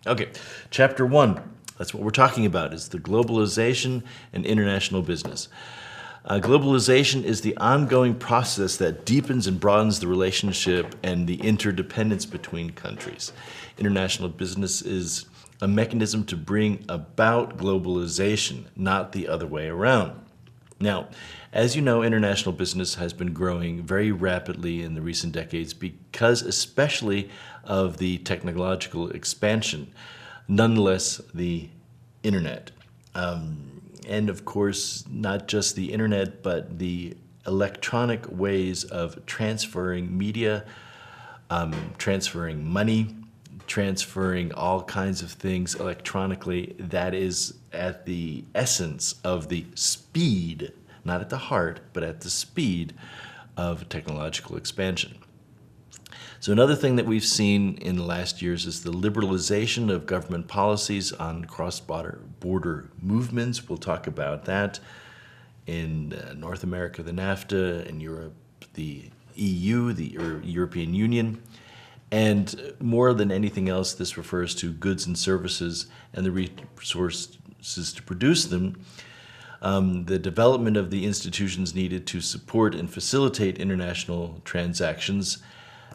Okay, chapter 1, that's what we're talking about, is the globalization and international business. Globalization is the ongoing process that deepens and broadens the relationship and the interdependence between countries. International business is a mechanism to bring about globalization, not the other way around. Now, as you know, international business has been growing very rapidly in the recent decades because especially of the technological expansion, nonetheless the internet. And of course, not just the internet, but the electronic ways of transferring media, transferring money, transferring all kinds of things electronically. That is at the essence of the speed, not at the heart, but at the speed of technological expansion. So another thing that we've seen in the last years is the liberalization of government policies on cross-border movements. We'll talk about that. In North America, the NAFTA, in Europe, the EU, the European Union. And more than anything else, this refers to goods and services and the resources to produce them. The development of the institutions needed to support and facilitate international transactions.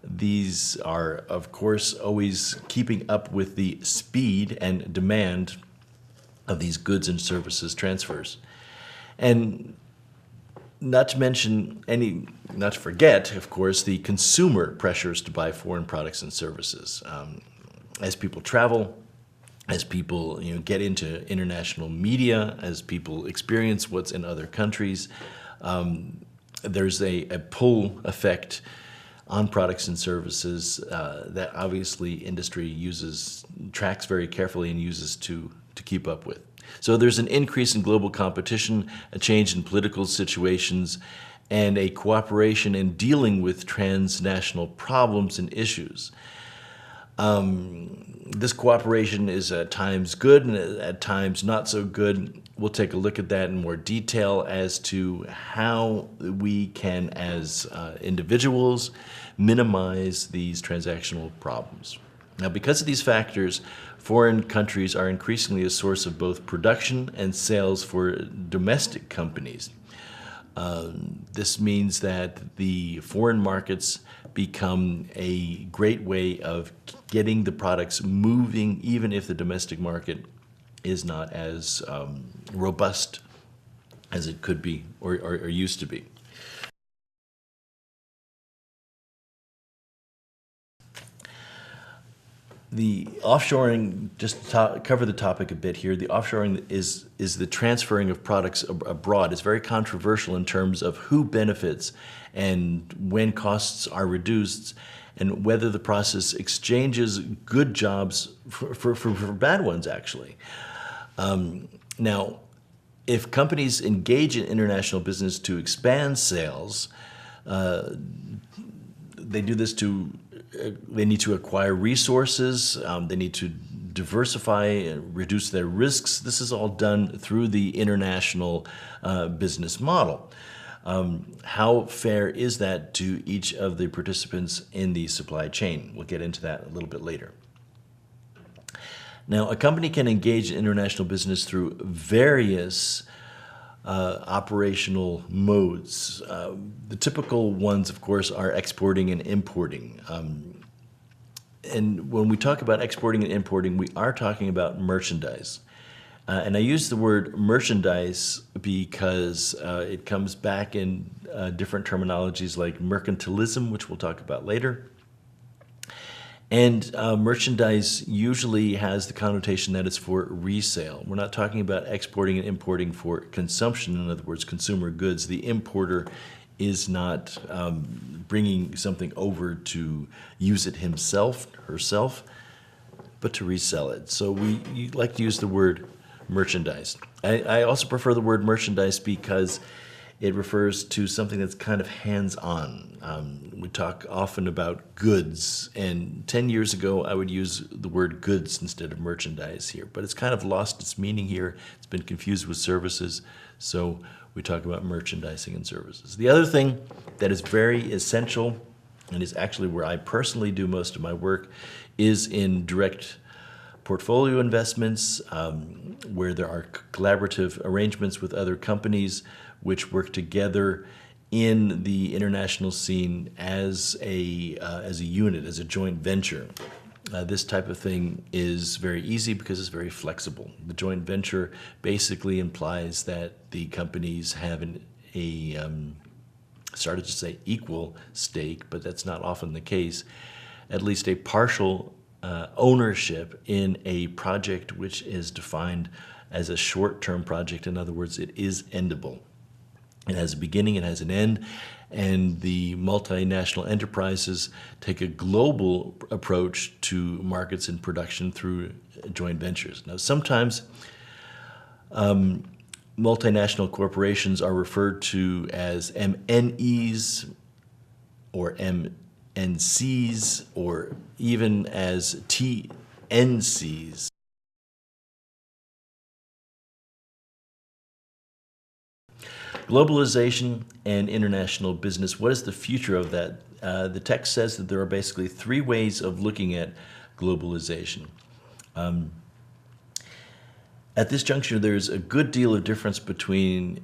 These are, of course, always keeping up with the speed and demand of these goods and services transfers. And not to forget, of course, the consumer pressures to buy foreign products and services. As people travel, as people get into international media, as people experience what's in other countries, there's a pull effect on products and services that obviously industry tracks very carefully and uses to keep up with. So there's an increase in global competition, a change in political situations, and a cooperation in dealing with transnational problems and issues. This cooperation is at times good and at times not so good. We'll take a look at that in more detail as to how we can, as individuals, minimize these transactional problems. Now, because of these factors, foreign countries are increasingly a source of both production and sales for domestic companies. This means that the foreign markets become a great way of getting the products moving, even if the domestic market is not as robust as it could be or used to be. The offshoring, just to cover the topic a bit here, the offshoring is the transferring of products abroad. It's very controversial in terms of who benefits and when costs are reduced and whether the process exchanges good jobs for bad ones, actually. Now, if companies engage in international business to expand sales, they do this they need to acquire resources, they need to diversify and reduce their risks. This is all done through the international business model. How fair is that to each of the participants in the supply chain? We'll get into that a little bit later. Now, a company can engage in international business through various operational modes. The typical ones, of course, are exporting and importing. And when we talk about exporting and importing, we are talking about merchandise. And I use the word merchandise because it comes back in different terminologies like mercantilism, which we'll talk about later. And merchandise usually has the connotation that it's for resale. We're not talking about exporting and importing for consumption, in other words, consumer goods. The importer is not bringing something over to use it himself, herself, but to resell it. So you like to use the word merchandise. I also prefer the word merchandise because it refers to something that's kind of hands-on. We talk often about goods, and 10 years ago I would use the word goods instead of merchandise here, but it's kind of lost its meaning here. It's been confused with services, so we talk about merchandising and services. The other thing that is very essential, and is actually where I personally do most of my work, is in direct portfolio investments, where there are collaborative arrangements with other companies which work together in the international scene as a unit, as a joint venture. This type of thing is very easy because it's very flexible. The joint venture basically implies that the companies have started to say equal stake, but that's not often the case, at least a partial ownership in a project which is defined as a short-term project. In other words, it is endable. It has a beginning, it has an end, and the multinational enterprises take a global approach to markets and production through joint ventures. Now, sometimes multinational corporations are referred to as MNEs or MNCs or even as TNCs. Globalization and international business, what is the future of that? The text says that there are basically three ways of looking at globalization. At this juncture, there's a good deal of difference between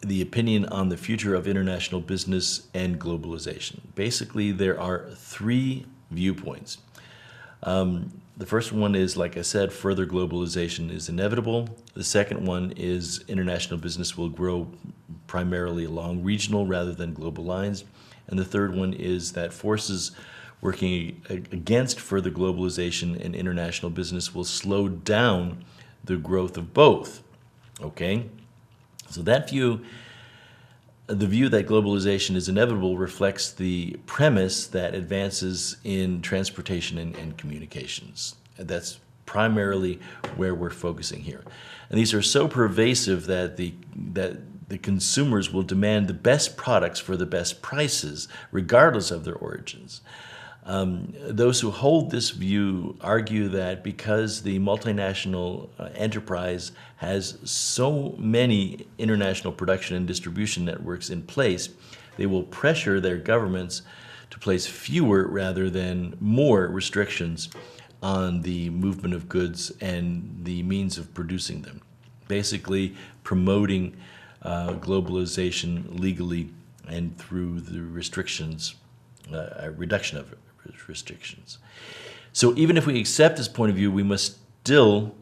the opinion on the future of international business and globalization. Basically, there are three viewpoints. The first one is, like I said, further globalization is inevitable. The second one is international business will grow primarily along regional rather than global lines. And the third one is that forces working against further globalization and international business will slow down the growth of both. Okay? So that view, the view that globalization is inevitable, reflects the premise that advances in transportation and communications. That's primarily where we're focusing here. And these are so pervasive that the consumers will demand the best products for the best prices, regardless of their origins. Those who hold this view argue that because the multinational enterprise has so many international production and distribution networks in place, they will pressure their governments to place fewer rather than more restrictions on the movement of goods and the means of producing them, basically promoting globalization legally and through the restrictions, reduction of restrictions. So even if we accept this point of view, we must still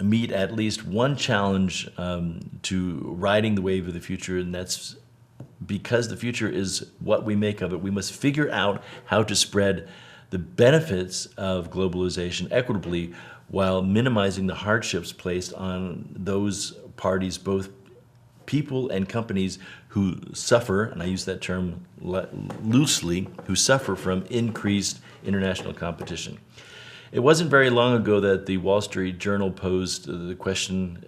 meet at least one challenge to riding the wave of the future, and that's because the future is what we make of it. We must figure out how to spread the benefits of globalization equitably while minimizing the hardships placed on those parties, both people and companies who suffer, and I use that term loosely, who suffer from increased international competition. It wasn't very long ago that the Wall Street Journal posed the question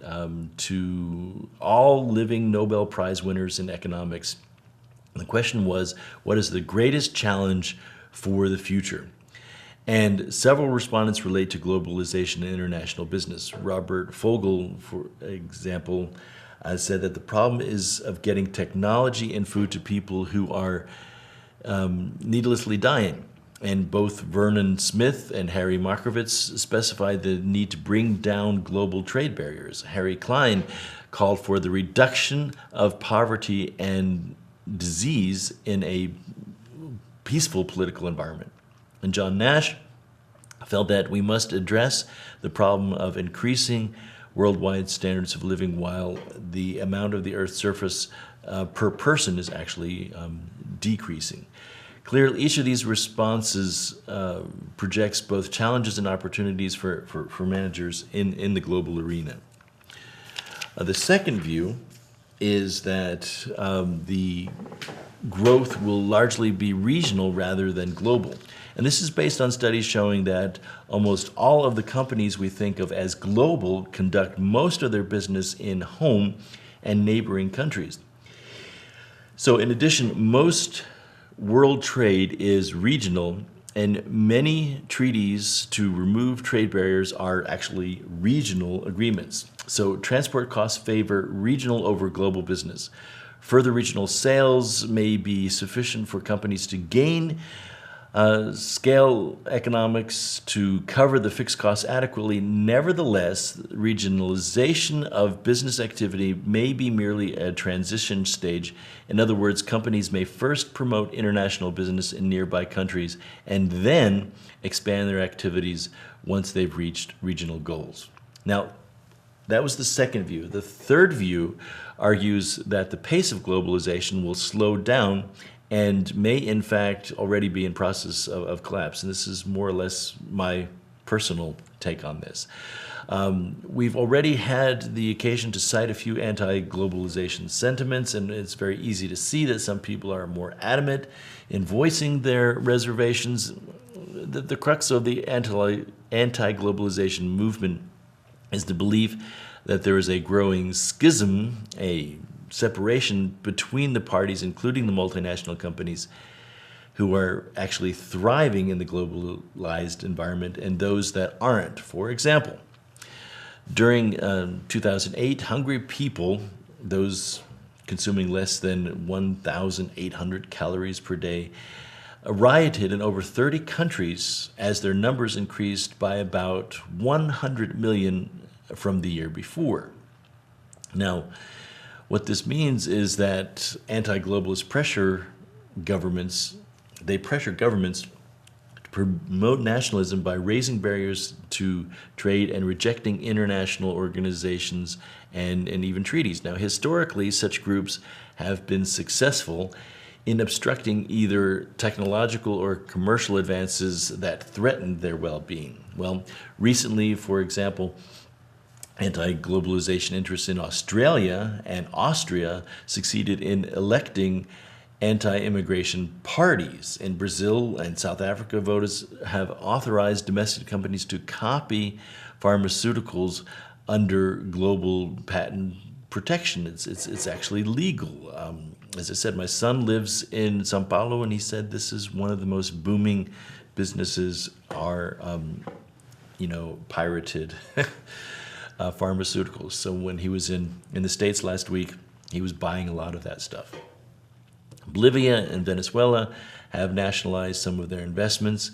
to all living Nobel Prize winners in economics. And the question was, what is the greatest challenge for the future? And several respondents relate to globalization and international business. Robert Fogel, for example, said that the problem is of getting technology and food to people who are needlessly dying. And both Vernon Smith and Harry Markowitz specified the need to bring down global trade barriers. Harry Klein called for the reduction of poverty and disease in a peaceful political environment. And John Nash felt that we must address the problem of increasing worldwide standards of living while the amount of the Earth's surface per person is actually decreasing. Clearly, each of these responses projects both challenges and opportunities for managers in the global arena. The second view is that the growth will largely be regional rather than global. And this is based on studies showing that almost all of the companies we think of as global conduct most of their business in home and neighboring countries. So in addition, most world trade is regional, and many treaties to remove trade barriers are actually regional agreements. So transport costs favor regional over global business. Further regional sales may be sufficient for companies to gain scale economics to cover the fixed costs adequately. Nevertheless, regionalization of business activity may be merely a transition stage. In other words, companies may first promote international business in nearby countries and then expand their activities once they've reached regional goals. Now, that was the second view. The third view argues that the pace of globalization will slow down and may in fact already be in process of collapse. And this is more or less my personal take on this. We've already had the occasion to cite a few anti-globalization sentiments, and it's very easy to see that some people are more adamant in voicing their reservations. The crux of the anti-globalization movement is the belief that there is a growing schism, a separation between the parties, including the multinational companies who are actually thriving in the globalized environment, and those that aren't. For example, during 2008, hungry people, those consuming less than 1,800 calories per day, rioted in over 30 countries as their numbers increased by about 100 million from the year before. Now, what this means is that anti-globalist pressure governments to promote nationalism by raising barriers to trade and rejecting international organizations and even treaties. Now, historically, such groups have been successful in obstructing either technological or commercial advances that threatened their well-being. Well, recently, for example, anti-globalization interests in Australia and Austria succeeded in electing anti-immigration parties. In Brazil and South Africa, voters have authorized domestic companies to copy pharmaceuticals under global patent protection. It's actually legal. As I said, my son lives in Sao Paulo, and he said this is one of the most booming businesses are, pirated pharmaceuticals. So when he was in the States last week, he was buying a lot of that stuff. Bolivia and Venezuela have nationalized some of their investments,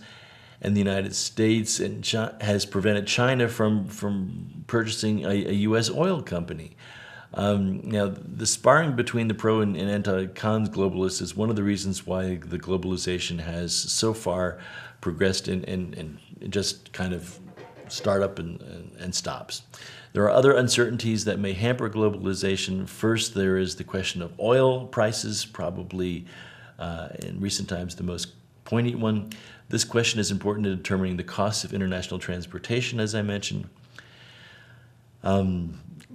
and the United States has prevented China from purchasing a U.S. oil company. Now, the sparring between the pro and anti-cons globalists is one of the reasons why the globalization has so far progressed and just kind of start up and stops. There are other uncertainties that may hamper globalization. First, there is the question of oil prices, probably in recent times the most poignant one. This question is important in determining the cost of international transportation, as I mentioned.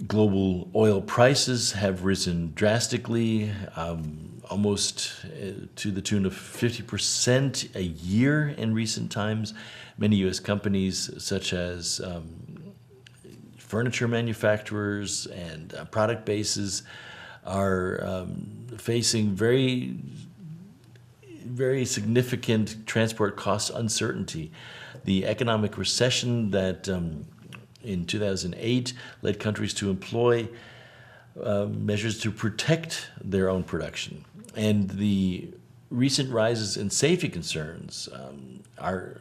Global oil prices have risen drastically, almost to the tune of 50% a year in recent times. Many U.S. companies, such as furniture manufacturers and product bases, are facing very, very significant transport cost uncertainty. The economic recession that in 2008 led countries to employ measures to protect their own production. And the recent rises in safety concerns, our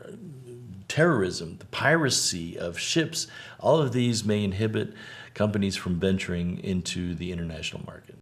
terrorism, the piracy of ships, all of these may inhibit companies from venturing into the international market.